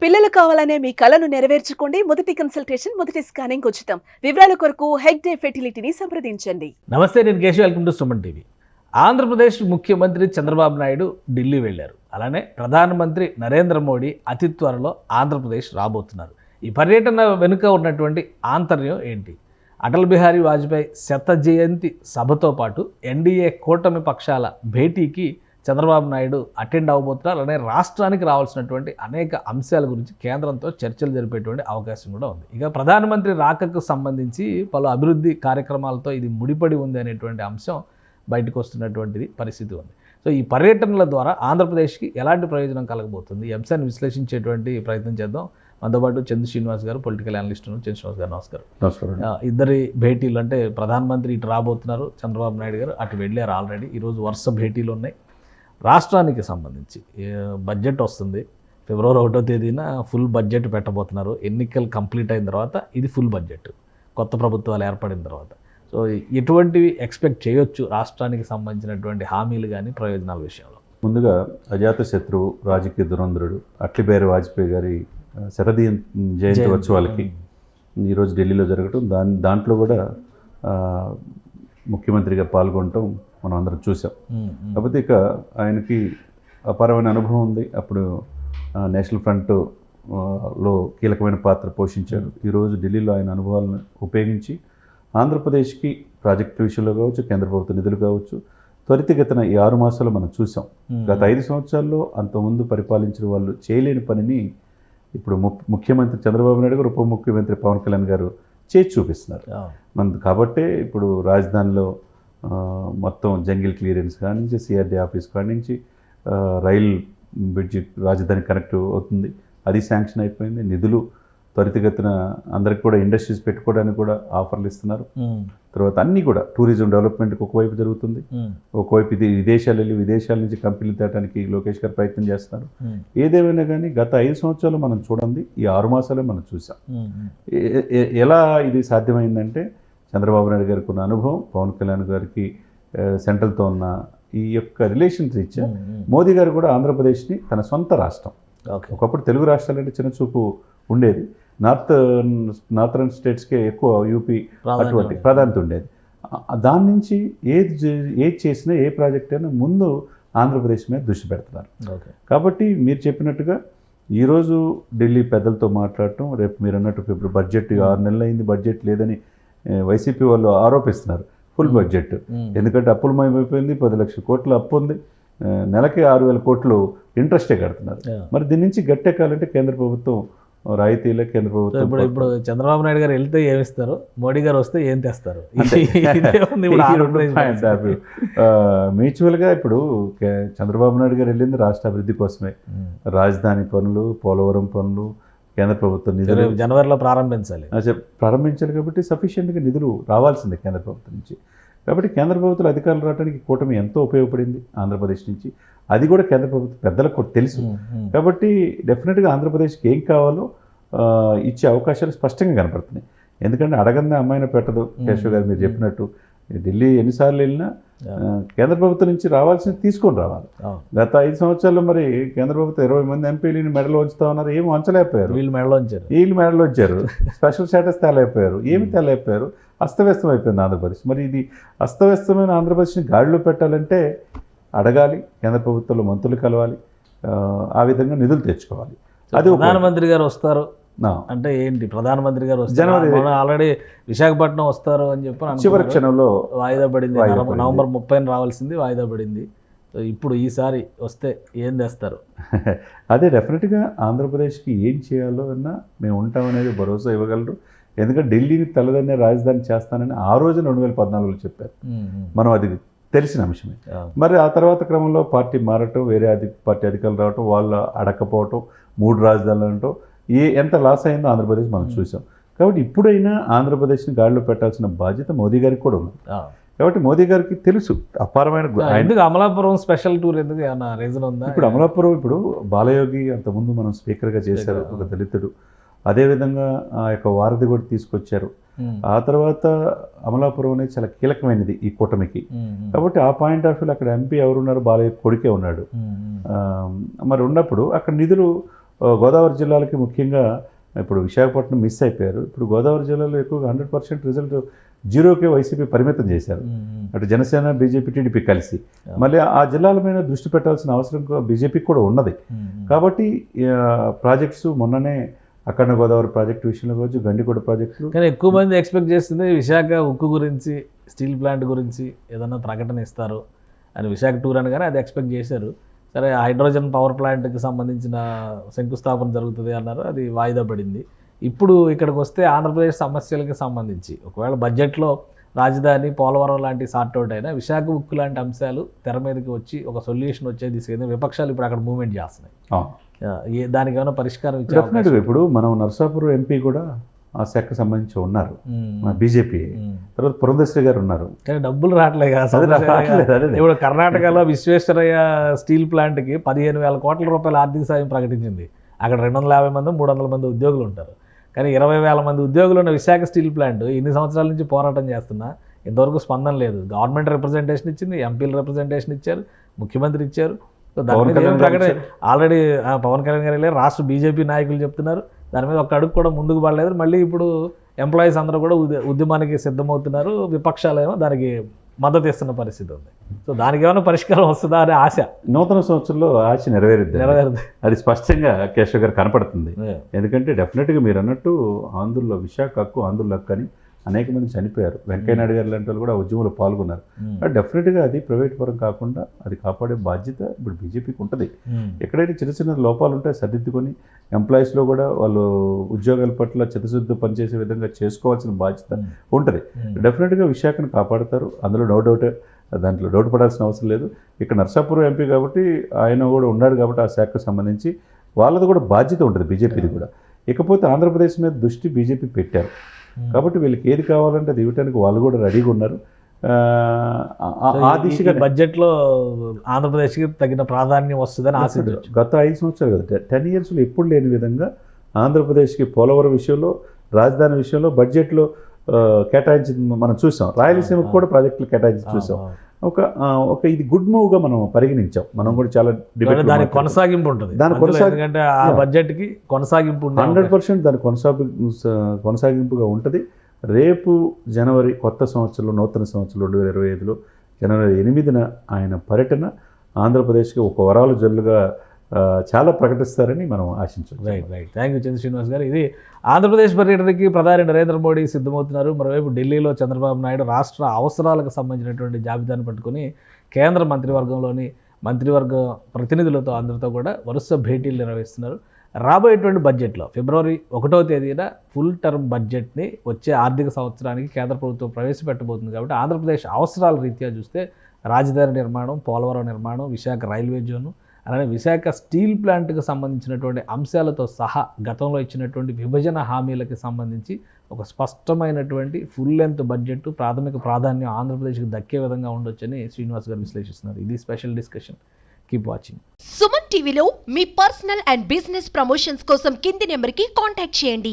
పిల్లలు కావాలనే మీ కలను నెరవేర్చుకోండి. మొదటి కన్సల్టేషన్, మొదటి స్కానింగ్ ఉచితం. వివరాల కొరకు హెగ్డే ఫెర్టిలిటీని సంప్రదించండి. నమస్తే, నేను Keshav. Welcome to Suman TV. Andhra Pradesh ముఖ్యమంత్రి చంద్రబాబు నాయుడు ఢిల్లీ వెళ్ళారు. అలానే ప్రధానమంత్రి నరేంద్ర మోడీ అతి త్వరలో ఆంధ్రప్రదేశ్ రాబోతున్నారు. ఈ పర్యటన వెనుక ఉన్నటువంటి ఆంతర్యం ఏంటి? అటల్ బిహారీ వాజ్పేయి శత జయంతి సభతో పాటు ఎన్డీఏ కూటమి పక్షాల భేటీకి చంద్రబాబు నాయుడు అటెండ్ అవ్వబోతున్నారు. అలానే రాష్ట్రానికి రావాల్సినటువంటి అనేక అంశాల గురించి కేంద్రంతో చర్చలు జరిపేటువంటి అవకాశం కూడా ఉంది. ఇక ప్రధానమంత్రి రాకకు సంబంధించి పలు అభివృద్ధి కార్యక్రమాలతో ఇది ముడిపడి ఉంది అనేటువంటి అంశం బయటకు వస్తున్నటువంటిది పరిస్థితి ఉంది. సో ఈ పర్యటనల ద్వారా ఆంధ్రప్రదేశ్కి ఎలాంటి ప్రయోజనం కలగబోతుంది, ఈ అంశాన్ని విశ్లేషించేటువంటి ప్రయత్నం చేద్దాం. మనతో పాటు చందు శ్రీనివాస్ గారు, పొలిటికల్ అనలిస్ట్ ఉన్నారు. చందు శ్రీనివాస్ గారు నమస్కారం. నమస్కారం. ఇద్దరి భేటీలు అంటే ప్రధానమంత్రి ఇటు రాబోతున్నారు, చంద్రబాబు నాయుడు గారు అటు వెళ్ళారు ఆల్రెడీ. ఈరోజు వరుస భేటీలు ఉన్నాయి. రాష్ట్రానికి సంబంధించి బడ్జెట్ వస్తుంది. ఫిబ్రవరి 1వ తేదీన ఫుల్ బడ్జెట్ పెట్టబోతున్నారు. ఎన్నికలు కంప్లీట్ అయిన తర్వాత ఇది ఫుల్ బడ్జెట్, కొత్త ప్రభుత్వాలు ఏర్పడిన తర్వాత. సో ఎటువంటివి ఎక్స్పెక్ట్ చేయొచ్చు రాష్ట్రానికి సంబంధించినటువంటి హామీలు కానీ ప్రయోజనాల విషయంలో? ముందుగా అజాత శత్రువు, రాజకీయ దురంధరుడు అటల్ బిహారీ వాజ్పేయి గారి జయంతి ఉత్సవాలకి ఈరోజు ఢిల్లీలో జరగటం, దాంట్లో కూడా ముఖ్యమంత్రిగా పాల్గొనటం మనం అందరం చూసాం. కాకపోతే ఇక ఆయనకి అపారమైన అనుభవం ఉంది. అప్పుడు నేషనల్ ఫ్రంట్ లో కీలకమైన పాత్ర పోషించారు. ఈరోజు ఢిల్లీలో ఆయన అనుభవాలను ఉపయోగించి ఆంధ్రప్రదేశ్కి ప్రాజెక్టు విషయంలో కావచ్చు, కేంద్ర ప్రభుత్వ నిధులు కావచ్చు, త్వరితగతిన ఈ 6 మాసాలు మనం చూసాం. గత 5 సంవత్సరాల్లో అంతకుముందు పరిపాలించిన వాళ్ళు చేయలేని పనిని ఇప్పుడు ముఖ్యమంత్రి చంద్రబాబు నాయుడు గారు, ఉప ముఖ్యమంత్రి పవన్ కళ్యాణ్ గారు చేసి చూపిస్తున్నారు. కాబట్టే ఇప్పుడు రాజధానిలో మొత్తం జంగిల్ క్లియరెన్స్ కాడి నుంచి, సిఆర్డీ ఆఫీస్ కాడి నుంచి రైల్ బ్రిడ్జి రాజధాని కనెక్ట్ అవుతుంది, అది శాంక్షన్ అయిపోయింది. నిధులు త్వరితగతిన అందరికి కూడా ఇండస్ట్రీస్ పెట్టుకోవడానికి కూడా ఆఫర్లు ఇస్తున్నారు. తర్వాత అన్నీ కూడా టూరిజం డెవలప్మెంట్కి ఒకవైపు జరుగుతుంది, ఒకవైపు ఇది విదేశాల నుంచి కంపెనీలు తేటానికి లోకేష్ గారు ప్రయత్నం చేస్తున్నారు. ఏదేమైనా కానీ గత 5 సంవత్సరాలు మనం చూడండి, ఈ 6 మాసాలే మనం చూసాం. ఎలా ఇది సాధ్యమైందంటే చంద్రబాబు నాయుడు గారికి ఉన్న అనుభవం, పవన్ కళ్యాణ్ గారికి సెంట్రల్తో ఉన్న ఈ యొక్క రిలేషన్స్ ఇచ్చా మోదీ గారు కూడా ఆంధ్రప్రదేశ్ని తన సొంత రాష్ట్రం. ఒకప్పుడు తెలుగు రాష్ట్రాలంటే చిన్నచూపు ఉండేది, నార్థరన్ స్టేట్స్కే ఎక్కువ యూపీ అటువంటి ప్రాధాన్యత ఉండేది. దాని నుంచి ఏది చేసినా, ఏ ప్రాజెక్ట్ అయినా ముందు ఆంధ్రప్రదేశ్ మీద దృష్టి పెడుతున్నారు. కాబట్టి మీరు చెప్పినట్టుగా ఈరోజు ఢిల్లీ పెద్దలతో మాట్లాడటం, రేపు మీరు అన్నట్టు బడ్జెట్ 6 నెలలు అయింది, బడ్జెట్ లేదని వైసీపీ వాళ్ళు ఆరోపిస్తున్నారు. ఫుల్ బడ్జెట్, ఎందుకంటే అప్పులమయమైపోయింది, 10 లక్షల కోట్ల అప్పు ఉంది, నెలకి 6,000 కోట్లు ఇంట్రెస్టే కడుతున్నారు. మరి దీని నుంచి గట్టెక్కాలంటే కేంద్ర ప్రభుత్వం రాయితీలే, కేంద్ర ప్రభుత్వం. ఇప్పుడు చంద్రబాబు నాయుడు గారు వెళ్తే ఏమిస్తారు, మోడీ గారు వస్తే ఏం తెస్తారు? మ్యూచువల్గా ఇప్పుడు చంద్రబాబు నాయుడు గారు వెళ్ళింది రాష్ట్ర అభివృద్ధి కోసమే. రాజధాని పనులు, పోలవరం పనులు, కేంద్ర ప్రభుత్వం నిధులు జనవరిలో ప్రారంభించాలి. కాబట్టి సఫిషియెంట్గా నిధులు రావాల్సిందే కేంద్ర ప్రభుత్వం నుంచి. కాబట్టి కేంద్ర ప్రభుత్వం అధికారులు రావడానికి కూటమి ఎంతో ఉపయోగపడింది ఆంధ్రప్రదేశ్ నుంచి. అది కూడా కేంద్ర ప్రభుత్వ పెద్దలకు తెలుసు. కాబట్టి డెఫినెట్గా ఆంధ్రప్రదేశ్కి ఏం కావాలో ఇచ్చే అవకాశాలు స్పష్టంగా కనపడుతున్నాయి. ఎందుకంటే అడగందే అమ్మాయిన పెట్టదు. కేశవ్ గారు మీరు చెప్పినట్టు ఢిల్లీ ఎన్నిసార్లు వెళ్ళినా కేంద్ర ప్రభుత్వం నుంచి రావాల్సింది తీసుకొని రావాలి. గత 5 సంవత్సరాల్లో మరి కేంద్ర ప్రభుత్వం 20 మంది ఎంపీలని మెడలో ఉంచుతా ఉన్నారు, ఏమి వంచలేకపోయారు. వీళ్ళు మెడలో ఉంచారు, స్పెషల్ స్టేటస్ తేలేకపోయారు, ఏమి తేలేకపోయారు. అస్తవ్యస్తం అయిపోయింది ఆంధ్రప్రదేశ్. మరి ఇది అస్తవ్యస్తమైన ఆంధ్రప్రదేశ్ని గాడిలో పెట్టాలంటే అడగాలి, కేంద్ర ప్రభుత్వంలో మంత్రులు కలవాలి, ఆ విధంగా నిధులు తెచ్చుకోవాలి. అది ప్రధానమంత్రి గారు వస్తారు అంటే ఏంటి? ప్రధానమంత్రి గారు జనవరి ఆల్రెడీ విశాఖపట్నం వస్తారు అని చెప్పి చివరి క్షణంలో వాయిదా పడింది. నవంబర్ 30న రావాల్సింది వాయిదా పడింది. ఇప్పుడు ఈసారి వస్తే ఏం చేస్తారు? అదే డెఫినెట్గా ఆంధ్రప్రదేశ్కి ఏం చేయాలో అన్నా మేము ఉంటామనేది భరోసా ఇవ్వగలరు. ఎందుకంటే ఢిల్లీని తలదన్నే రాజధాని చేస్తానని ఆ రోజున 2014లో చెప్పారు. మనం అది తెలిసిన అంశమే. మరి ఆ తర్వాత క్రమంలో పార్టీ మారటం, వేరే పార్టీ అధికారులు రావటం, వాళ్ళు అడగకపోవటం, 3 రాజధానులు అనటం, ఎంత లాస్ అయిందో ఆంధ్రప్రదేశ్ మనం చూసాం. కాబట్టి ఇప్పుడైనా ఆంధ్రప్రదేశ్ని గాడిలో పెట్టాల్సిన బాధ్యత మోదీ గారికి కూడా ఉంది. కాబట్టి మోదీ గారికి తెలుసు అపారమైన. అమలాపురం స్పెషల్ టూర్ ఎందుకు, ఏమన్నా రీజన్ ఉందా? ఇప్పుడు అమలాపురం, ఇప్పుడు బాలయోగి అంతకుముందు మనం స్పీకర్గా చేశారు, ఒక దళితుడు. అదేవిధంగా ఆ యొక్క వారధి కూడా తీసుకొచ్చారు. ఆ తర్వాత అమలాపురం అనేది చాలా కీలకమైనది ఈ కూటమికి. కాబట్టి ఆ పాయింట్ ఆఫ్ వ్యూలో అక్కడ ఎంపీ ఎవరున్నారు, బాలయ్య కొడుకే ఉన్నాడు. మరి ఉన్నప్పుడు అక్కడ నిధులు గోదావరి జిల్లాలకి ముఖ్యంగా ఇప్పుడు విశాఖపట్నం మిస్ అయిపోయారు. ఇప్పుడు గోదావరి జిల్లాలో ఎక్కువగా 100% రిజల్ట్ జీరోకే వైసీపీ పరిమితం చేశారు. అటు జనసేన, బీజేపీ, టీడీపీ కలిసి మళ్ళీ ఆ జిల్లాల మీద దృష్టి పెట్టాల్సిన అవసరం బీజేపీకి కూడా ఉన్నది. కాబట్టి ప్రాజెక్ట్స్ మొన్ననే అఖండ గోదావరి ప్రాజెక్టు విషయంలో కావచ్చు, గండికోట ప్రాజెక్టులు. కానీ ఎక్కువ మంది ఎక్స్పెక్ట్ చేస్తుంది విశాఖ ఉక్కు గురించి, స్టీల్ ప్లాంట్ గురించి ఏదన్నా ప్రకటన ఇస్తారు అని విశాఖ టూర్ అనగానే అది ఎక్స్పెక్ట్ చేశారు. సరే, హైడ్రోజన్ పవర్ ప్లాంట్కి సంబంధించిన శంకుస్థాపన జరుగుతుంది అన్నారు, అది వాయిదా పడింది. ఇప్పుడు ఇక్కడికి వస్తే ఆంధ్రప్రదేశ్ సమస్యలకి సంబంధించి ఒకవేళ బడ్జెట్లో రాజధాని, పోలవరం లాంటి సార్ట్అవుట్ అయినా విశాఖ ఉక్కు లాంటి అంశాలు తెర మీదకి వచ్చి ఒక సొల్యూషన్ వచ్చే దిశగా విపక్షాలు ఇప్పుడు అక్కడ మూవ్మెంట్ చేస్తున్నాయి. దానికి ఏమైనా పరిష్కారం ఇచ్చే డెఫినెట్గా ఇప్పుడు మనం నర్సాపురం ఎంపీ కూడా ఆ శాఖకు సంబంధించి ఉన్నారు, బీజేపీ. తర్వాత పురంధేశ్వరి గారు ఉన్నారు. కానీ డబ్బులు రావట్లేదు కదా. ఇప్పుడు కర్ణాటకలో విశ్వేశ్వరయ్య స్టీల్ ప్లాంట్కి 15,000 కోట్ల రూపాయల ఆర్థిక సాయం ప్రకటించింది. అక్కడ 250 మంది 300 మంది ఉద్యోగులు ఉంటారు. కానీ 20,000 మంది ఉద్యోగులు ఉన్న విశాఖ స్టీల్ ప్లాంట్ ఇన్ని సంవత్సరాల నుంచి పోరాటం చేస్తున్నా ఇంతవరకు స్పందన లేదు. గవర్నమెంట్ రిప్రజెంటేషన్ ఇచ్చింది, ఎంపీలు రిప్రజెంటేషన్ ఇచ్చారు, ముఖ్యమంత్రి ఇచ్చారు. దాని మీద ప్రకటన ఆల్రెడీ పవన్ కళ్యాణ్ గారు వెళ్ళారు, రాష్ట్ర బీజేపీ నాయకులు చెప్తున్నారు. దాని మీద ఒక అడుగు కూడా ముందుకు పడలేదు. మళ్ళీ ఇప్పుడు ఎంప్లాయీస్ అందరూ కూడా ఉద్యమానికి సిద్ధమవుతున్నారు, విపక్షాలు ఏమో దానికి మద్దతు ఇస్తున్న పరిస్థితి ఉంది. సో దానికి ఏమైనా పరిష్కారం వస్తుందా అనే ఆశ నూతన సంవత్సరంలో ఆశ నెరవేరుద్ది. అది స్పష్టంగా కేశవ్ గారు కనపడుతుంది. ఎందుకంటే డెఫినెట్గా మీరు అన్నట్టు ఆంధ్రుల విశాఖ హక్కు, ఆంధ్రుల హక్కు అని అనేక మంది చనిపోయారు. వెంకయ్యనాయుడు గారు లాంటి వాళ్ళు కూడా ఉద్యమంలో పాల్గొన్నారు. డెఫినెట్గా అది ప్రైవేట్ పరం కాకుండా అది కాపాడే బాధ్యత ఇప్పుడు బీజేపీకి ఉంటుంది. ఎక్కడైనా చిన్న చిన్న లోపాలు ఉంటే సరిదిద్దుకొని ఎంప్లాయీస్లో కూడా వాళ్ళు ఉద్యోగాల పట్ల చిత్తశుద్ధి పనిచేసే విధంగా చేసుకోవాల్సిన బాధ్యత ఉంటుంది. డెఫినెట్గా విశాఖను కాపాడతారు, అందులో నో డౌట్, దాంట్లో డౌట్ పడాల్సిన అవసరం లేదు. ఇక్కడ నర్సాపురం ఎంపీ కాబట్టి ఆయన కూడా ఉన్నాడు కాబట్టి ఆ శాఖకు సంబంధించి వాళ్ళది కూడా బాధ్యత ఉంటుంది బీజేపీది కూడా. ఇకపోతే ఆంధ్రప్రదేశ్ మీద దృష్టి బీజేపీ పెట్టారు కాబట్టి వీళ్ళకి ఏది కావాలంటే అది ఇవ్వడానికి వాళ్ళు కూడా రెడీగా ఉన్నారు. ఆ దిశగా బడ్జెట్లో ఆంధ్రప్రదేశ్కి తగిన ప్రాధాన్యం వస్తుందని ఆశించవచ్చు. గత 5 సంవత్సరాలు కదా, 10 yearsలో ఎప్పుడు లేని విధంగా ఆంధ్రప్రదేశ్కి పోలవరం విషయంలో, రాజధాని విషయంలో బడ్జెట్లో కేటాయించింది మనం చూసాం. రాయలసీమకు కూడా ప్రాజెక్టులు కేటాయించి చూసాం. ఒక ఇది గుడ్ మూవ్గా మనం పరిగణించాం. మనం కూడా చాలా దానికి కొనసాగింపు ఉంటుంది. ఎందుకంటే ఆ బడ్జెట్కి కొనసాగింపు 100% దాని కొనసాగింపుగా ఉంటుంది. రేపు జనవరి కొత్త సంవత్సరంలో, నూతన సంవత్సరం 2025లో జనవరి 8న ఆయన పర్యటన ఆంధ్రప్రదేశ్కి ఒక వరాలు జల్లుగా చాలా ప్రకటిస్తారని మనం ఆశించాం. రైట్. థ్యాంక్ యూ చంద్ర శ్రీనివాస్ గారు. ఇది ఆంధ్రప్రదేశ్ పర్యటనకి ప్రధాని నరేంద్ర మోడీ సిద్ధమవుతున్నారు. మరోవైపు ఢిల్లీలో చంద్రబాబు నాయుడు రాష్ట్ర అవసరాలకు సంబంధించినటువంటి జాబితాను పట్టుకుని కేంద్ర మంత్రివర్గ ప్రతినిధులతో అందరితో కూడా వరుస భేటీలు నిర్వహిస్తున్నారు. రాబోయేటువంటి బడ్జెట్లో ఫిబ్రవరి 1వ తేదీన ఫుల్ టర్మ్ బడ్జెట్ని వచ్చే ఆర్థిక సంవత్సరానికి కేంద్ర ప్రభుత్వం ప్రవేశపెట్టబోతుంది. కాబట్టి ఆంధ్రప్రదేశ్ అవసరాల రీత్యా చూస్తే రాజధాని నిర్మాణం, పోలవరం నిర్మాణం, విశాఖ రైల్వే జోను, అలానే విశాఖ స్టీల్ ప్లాంట్కి సంబంధించినటువంటి అంశాలతో సహా గతంలో ఇచ్చినటువంటి విభజన హామీలకి సంబంధించి ఒక స్పష్టమైనటువంటి ఫుల్ లెంత్ బడ్జెట్ ప్రాథమిక ప్రాధాన్యం ఆంధ్రప్రదేశ్కి దక్కే విధంగా ఉండొచ్చని శ్రీనివాస్ గారు విశ్లేషిస్తున్నారు. ఇది special discussion. Keep watching. Suman టీవీలో మీ పర్సనల్ అండ్ బిజినెస్ ప్రమోషన్స్ కోసం కింది నెంబర్కి కాంటాక్ట్ చేయండి.